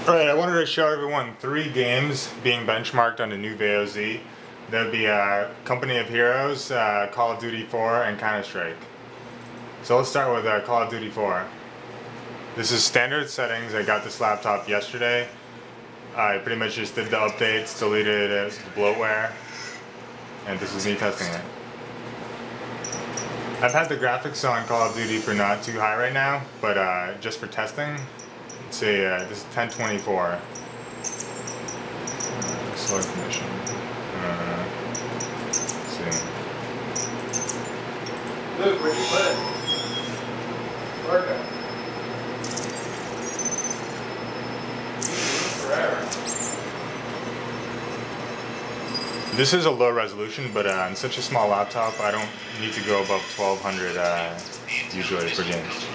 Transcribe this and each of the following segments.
Alright, I wanted to show everyone 3 games being benchmarked on the new Vaio Z. That would be Company of Heroes, Call of Duty 4, and Counter-Strike. So let's start with Call of Duty 4. This is standard settings. I got this laptop yesterday. I pretty much just did the updates, deleted the bloatware, and this is me testing it. I've had the graphics on Call of Duty for not too high right now, but just for testing. Let's see, this is 1024. Slow condition. Let's see. Luke, where'd you put it? Workout. Forever. This is a low resolution, but on such a small laptop, I don't need to go above 1200 usually for games.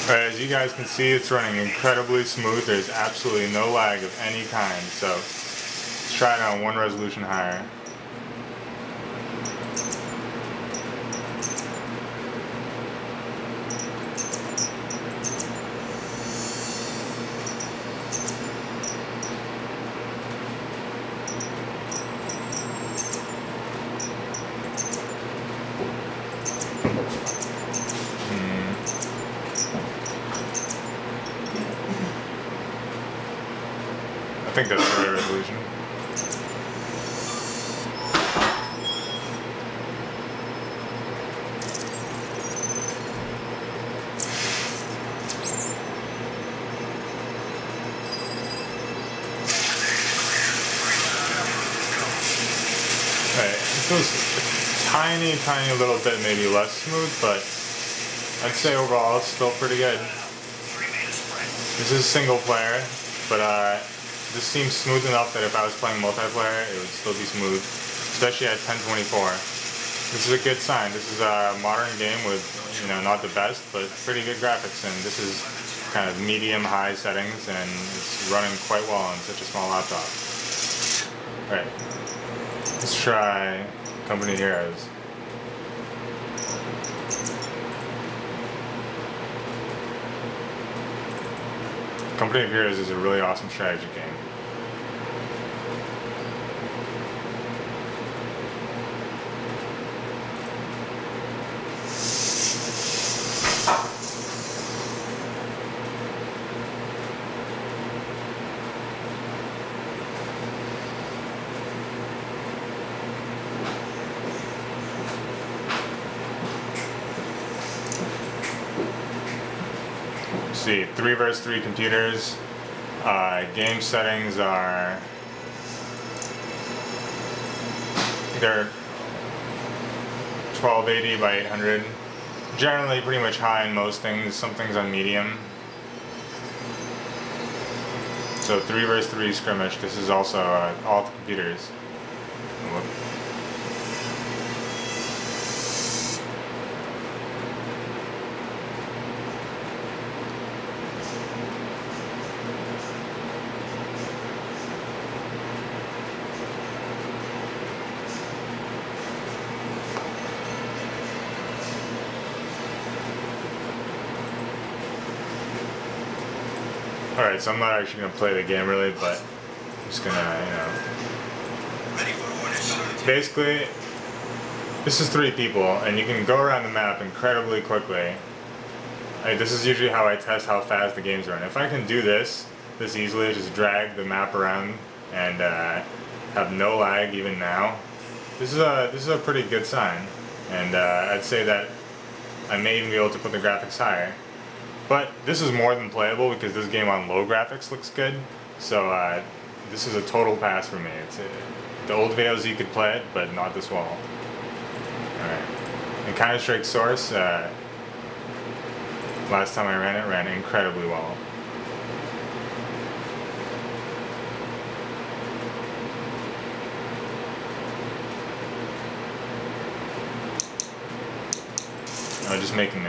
Alright, as you guys can see, it's running incredibly smooth. There's absolutely no lag of any kind, so let's try it on one resolution higher. I think that's the right resolution. Right, it feels a tiny little bit maybe less smooth, but I'd say overall it's still pretty good. This is single player, but this seems smooth enough that if I was playing multiplayer, it would still be smooth, especially at 1024. This is a good sign. This is a modern game with, you know, not the best, but pretty good graphics, and this is kind of medium-high settings, and it's running quite well on such a small laptop. Alright, let's try Company of Heroes. Company of Heroes is a really awesome strategy game. See, 3 vs 3 computers. Game settings are they're 1280 by 800. Generally pretty much high in most things, some things on medium. So 3 vs 3 scrimmage. This is also all the computers. Alright, so I'm not actually going to play the game really, but I'm just going to, you know. Basically, this is 3 people, and you can go around the map incredibly quickly. This is usually how I test how fast the games run. If I can do this easily, just drag the map around and have no lag even now, this is a pretty good sign. And I'd say that I may even be able to put the graphics higher. But this is more than playable because this game on low graphics looks good. So this is a total pass for me. The old Vaio Z could play it, but not this well. Alright. And Counter-Strike Source, last time I ran it, ran incredibly well. I'm just making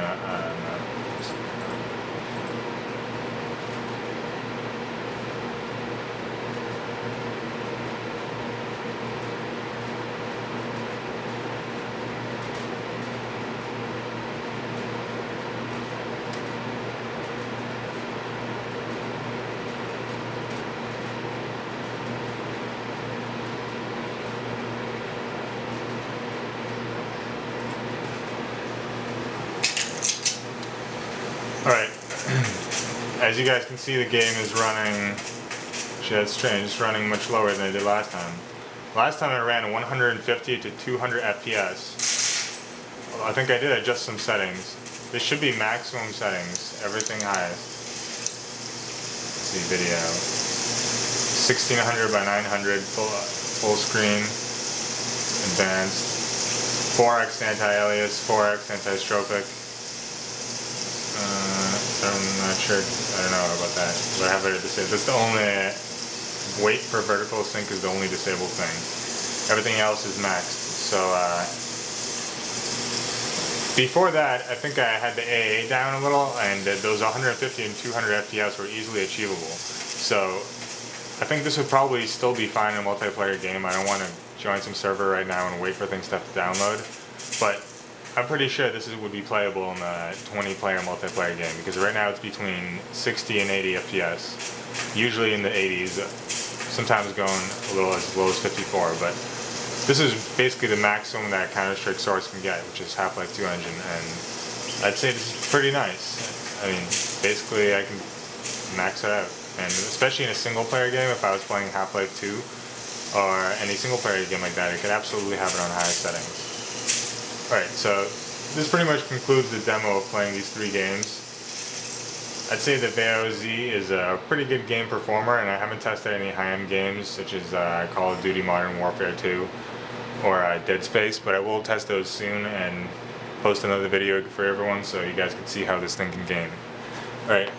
Alright, as you guys can see, the game is running, actually that's strange, it's running much lower than it did last time. Last time it ran 150 to 200 FPS. Well, I think I did adjust some settings. This should be maximum settings, everything highest. Let's see, video. 1600 by 900, full screen, advanced, 4x anti-alias, 4x anti-stropic. I'm not sure, I don't know about that, but I have it disabled. That's the only, wait for vertical sync is the only disabled thing. Everything else is maxed. So before that, I think I had the AA down a little, and those 150 and 200 FPS were easily achievable. So I think this would probably still be fine in a multiplayer game. I don't want to join some server right now and wait for things to download, but I'm pretty sure this would be playable in a 20-player multiplayer game, because right now it's between 60 and 80 FPS, usually in the 80s, sometimes going a little as low as 54, but this is basically the maximum that Counter-Strike Source can get, which is Half-Life 2 engine, and I'd say this is pretty nice. I mean, basically I can max it out, and especially in a single-player game, if I was playing Half-Life 2 or any single-player game like that, I could absolutely have it on higher settings. Alright, so this pretty much concludes the demo of playing these 3 games. I'd say that Vaio Z is a pretty good game performer, and I haven't tested any high-end games such as Call of Duty Modern Warfare 2 or Dead Space, but I will test those soon and post another video for everyone so you guys can see how this thing can game. Alright.